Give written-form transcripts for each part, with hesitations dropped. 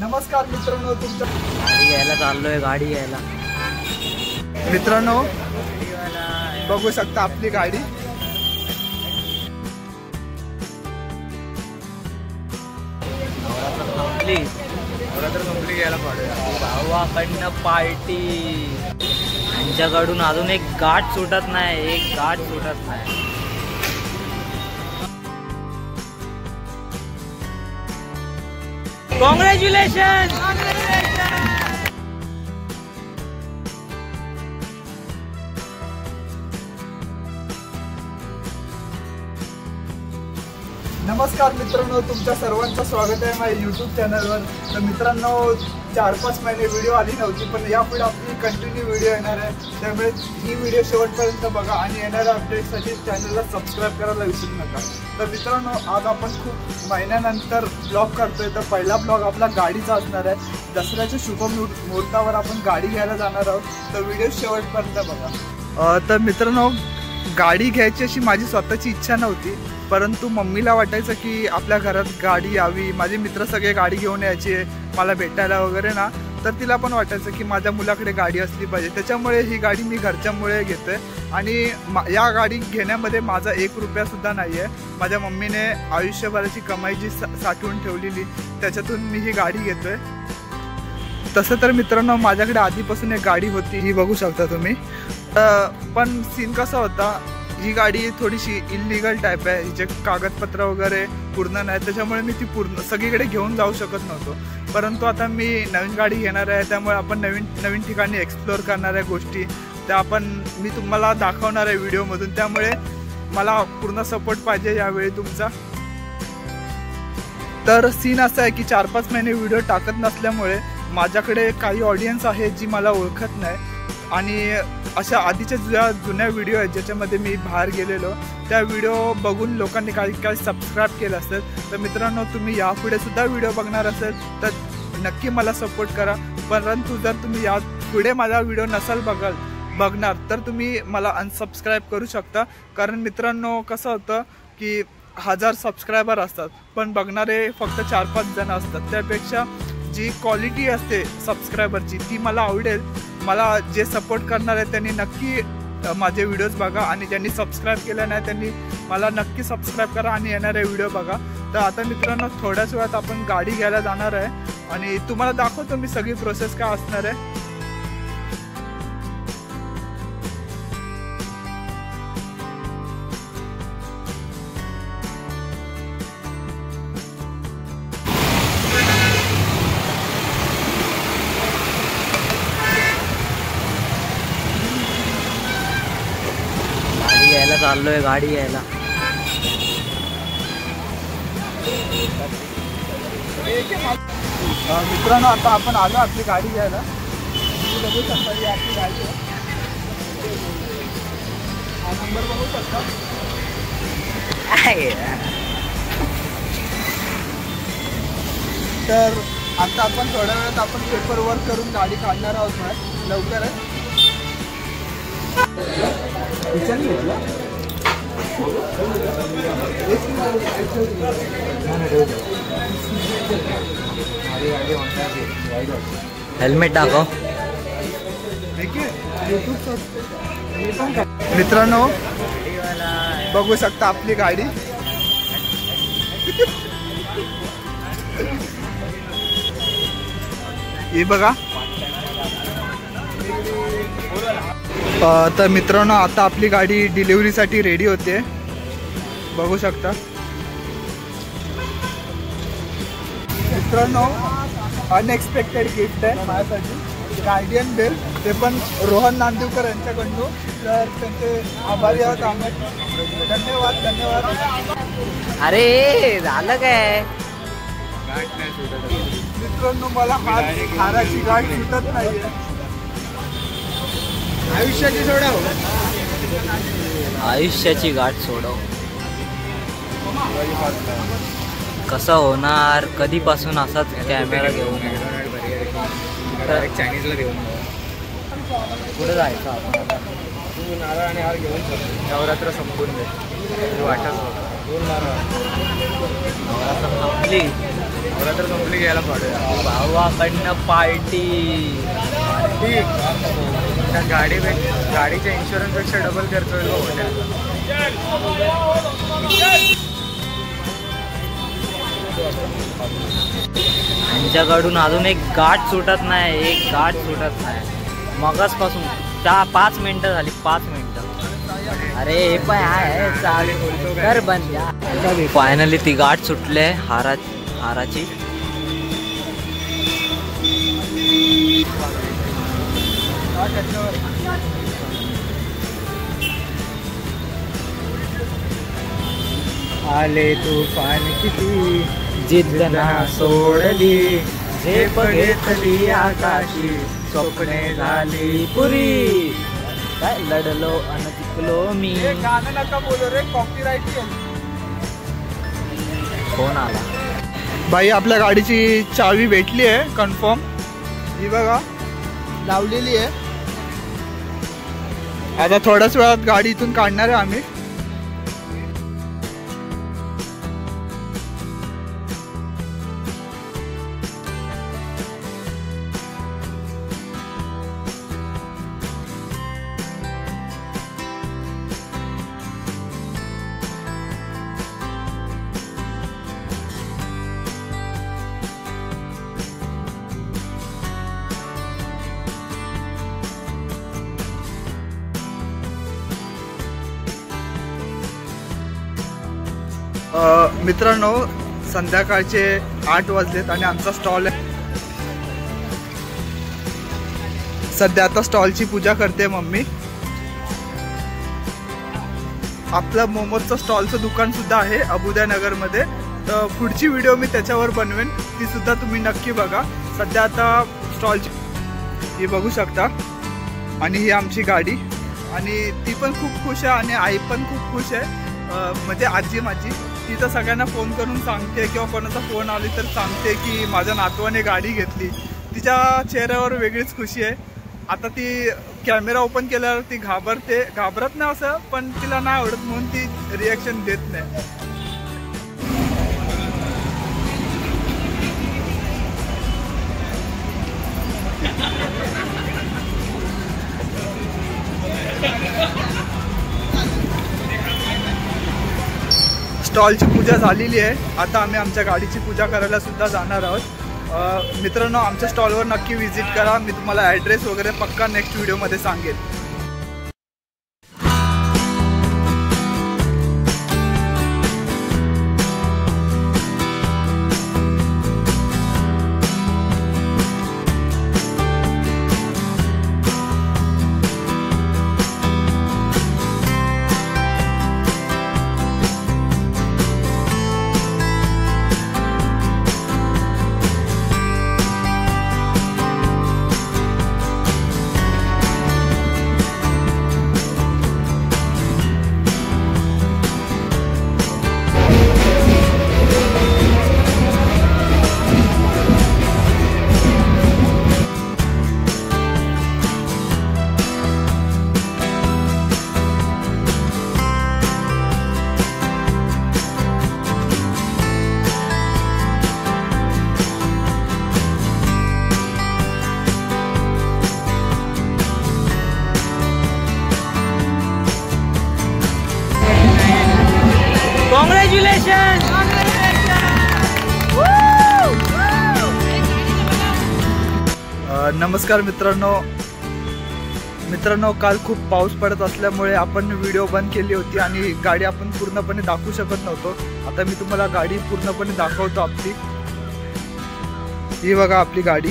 नमस्कार मित्रांनो, तुमच्या गाडी घ्यायला चाललोय. गाडी घ्यायला मित्रांनो बघू शकता आपली गाडी. कंपनी घ्यायला पाहिजे. भावाकडनं पार्टी. यांच्याकडून अजून एक गाठ सुटत नाही, एक गाठ सुटत नाही. कॉंग्रॅच्युलेशन. नमस्कार मित्रांनो, तुमच्या सर्वांचं स्वागत आहे माझ्या यूट्यूब चॅनलवर. तर मित्रांनो 4-5 महिने व्हिडिओ आली नव्हती, पण यापुढे आपली कंटिन्यू व्हिडिओ येणार आहे. त्यामुळे ही व्हिडिओ शेवटपर्यंत बघा आणि येणाऱ्या अपडेटसाठी चॅनलला सबस्क्राईब करायला विसरू नका. तर मित्रांनो आज आपण खूप महिन्यानंतर ब्लॉग करतोय. तर पहिला ब्लॉग आपला गाडीचा असणार आहे. दसऱ्याच्या शुभ मुहूर्तावर आपण गाडी घ्यायला जाणार आहोत. तर व्हिडिओ शेवटपर्यंत बघा. तर मित्रांनो गाडी घ्यायची अशी माझी स्वतःची इच्छा नव्हती, परंतु मम्मीला वाटायचं की आपल्या घरात गाडी यावी. माझे मित्र सगळे गाडी घेऊन यायचे मला भेटायला वगैरे ना, तर तिला पण वाटायचं की माझ्या मुलाकडे गाडी असली पाहिजे. त्याच्यामुळे ही गाडी मी घरच्यामुळे घेतोय. आणि या गाडी घेण्यामध्ये माझा 1 रुपयासुद्धा नाही आहे. माझ्या मम्मीने आयुष्यभराची कमाई जी साठवून ठेवलेली त्याच्यातून मी ही गाडी घेतोय. तसं तर मित्रांनो माझ्याकडे आधीपासून एक गाडी होती, ही बघू शकता तुम्ही. पण सीन कसा होता, ही गाडी थोडीशी इलिगल टाईप आहे. हिचे कागदपत्र वगैरे पूर्ण नाही, त्याच्यामुळे मी ती पूर्ण सगळीकडे घेऊन जाऊ शकत नव्हतो. परंतु आता मी नवीन गाडी घेणार आहे, त्यामुळे आपण नवीन ठिकाणी एक्सप्लोअर करणार आहे गोष्टी. त्या मी तुम्हाला दाखवणार आहे व्हिडिओमधून. त्यामुळे मला पूर्ण सपोर्ट पाहिजे यावेळी तुमचा. तर सीन असं आहे की 4-5 महिने व्हिडिओ टाकत नसल्यामुळे माझ्याकडे काही ऑडियन्स आहे जी मला ओळखत नाही. आणि अशा आधीच्या जुन्या व्हिडिओ आहेत ज्याच्यामध्ये मी बाहेर गेलेलो, त्या व्हिडिओ बघून लोकांनी काही सबस्क्राईब केलं असेल. तर मित्रांनो तुम्ही यापुढे सुद्धा व्हिडिओ बघणार असेल तर नक्की मला सपोर्ट करा. परंतु जर तुम्ही यापुढे माझा व्हिडिओ नसाल बघणार तर तुम्ही मला अनसबस्क्राईब करू शकता. कारण मित्रांनो कसं होतं की 1000 सबस्क्रायबर असतात पण बघणारे फक्त 4-5 जण असतात. त्यापेक्षा जी क्वालिटी असते सबस्क्रायबरची ती मला आवडेल. मला जे सपोर्ट करणार आहे त्यांनी नक्की माझे व्हिडिओज बघा, आणि ज्यांनी सबस्क्राईब केलं नाही त्यांनी मला नक्की सबस्क्राईब करा आणि येणारे व्हिडिओ बघा. तर आता मित्रांनो थोड्याच वेळात आपण गाडी घ्यायला जाणार आहे आणि तुम्हाला दाखवतो मी सगळी प्रोसेस काय असणार आहे. घ्यायला चाललोय. गाडी घ्यायला मित्रांनो आता आपण आलो आपली गाडी घ्यायला. बघू शकता ही आपली गाडी आहे. हा नंबर बघू शकता. तर आता आपण थोड्या वेळात आपण पेपर वर्क करून गाडी काढणार आहोत लवकरच. हेल्मेट टाको. मित्रांनो बघू शकता आपली गाडी. हे बघा. तर मित्रांनो आता आपली गाडी डिलिव्हरीसाठी रेडी होते, बघू शकता. मित्रांनो अनएक्सपेक्टेड गिफ्ट आहे माझ्यासाठी, गार्डियन बेल. ते पण रोहन नांदिवकर यांच्याकडून. तर त्यांचे आभारी आहोत आम्ही. धन्यवाद. अरे झालं काय मित्रांनो, मला हाराची गाठ सुटत नाहीये. आयुष्याची गाठ सोडव. कसं होणार, कधीपासून असाच कॅमेरा घेऊन चायनीजला देऊन पुढे जायचं आपण. तू नारळ आणि हार घेऊन नवरात्र संपून दे. वाटत नवरात्र संपली नवरात्र कंप्लीट घ्यायला पाडूया भावाकडनं पार्टी. त्या गाडीच्या इन्शुरन्सपेक्षा डबल खर्च होईल हॉटेलचा. यांच्याकडून अजून एक गाठ सुटत नाही, मगासपासून 5 मिनिटं झाली, 5 मिनिटं. अरे हे पण आहे चालू कर बंद. फायनली ती गाठ सुटले हाराची. आले तुफान किती जिद्द ना सोडली, झेप घेतली आकाशी, स्वप्ने झाली पुरी. काय लढलो अन जिंकलो मी. गाणं नका बोलू रे, कॉपीराइट. फोन आला. बाई आपल्या गाडीची चावी भेटली आहे कन्फर्म. ही बघा लावलेली आहे. आता थोड्याच वेळात गाडी इथून काढणार आहे आम्ही. मित्रांनो संध्याकाळचे 8 वाजलेत आणि आमचा स्टॉल आहे. सध्या आता स्टॉलची पूजा करते मम्मी. आपलं मोमोजचं स्टॉलचं दुकान सुद्धा आहे अबुदनगर मध्ये. तर पुढची व्हिडिओ मी त्याच्यावर बनवेन, ती सुद्धा तुम्ही नक्की बघा. सध्या आता स्टॉलची ही बघू शकता. आणि ही आमची गाडी आणि ती पण खूप खुश आहे आणि आई पण खूप खुश आहे. म्हणजे आजी माझी ती तर सगळ्यांना फोन करून सांगते किंवा कोणाचा फोन आली तर सांगते की माझ्या नातवाने गाडी घेतली. तिच्या चेहऱ्यावर वेगळीच खुशी आहे. आता ती कॅमेरा ओपन केल्यावर ती घाबरत नाही असं, पण तिला नाही आवडत म्हणून ती रिॲक्शन देत नाही. स्टॉलची पूजा झालेली आहे. आता आम्ही आमच्या गाडीची पूजा करायला सुद्धा जाणार आहोत. मित्रांनो आमच्या स्टॉलवर नक्की व्हिजिट करा. मी तुम्हाला ॲड्रेस वगैरे पक्का नेक्स्ट व्हिडिओमध्ये सांगेन. नमस्कार मित्रांनो काल खूप पाऊस पडत असल्यामुळे आपण व्हिडिओ बंद केली होती आणि गाडी आपण पूर्णपणे दाखवू शकत नव्हतो. आता मी तुम्हाला गाडी पूर्णपणे दाखवतो आपली. ही बघा आपली गाडी.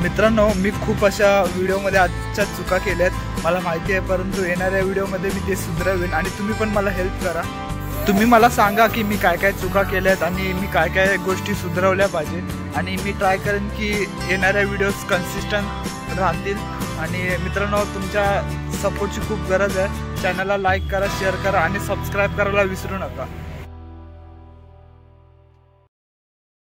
मित्रांनो मी खूप अशा व्हिडिओमध्ये आजच्या चुका केल्यात मला माहिती आहे, परंतु येणाऱ्या व्हिडिओमध्ये मी ते सुधारवेन आणि तुम्ही पण मला हेल्प करा. तुम्ही मला सांगा की मी काय काय चुका केल्या आहेत आणि मी काय काय गोष्टी सुधारवल्या पाहिजे आणि मी ट्राय करेन की येणाऱ्या व्हिडिओज कन्सिस्टंट राहतील. आणि मित्रांनो, तुमच्या सपोर्टची खूप गरज आहे. चॅनलला लाईक करा, शेअर करा आणि सबस्क्राईब करायला विसरू नका.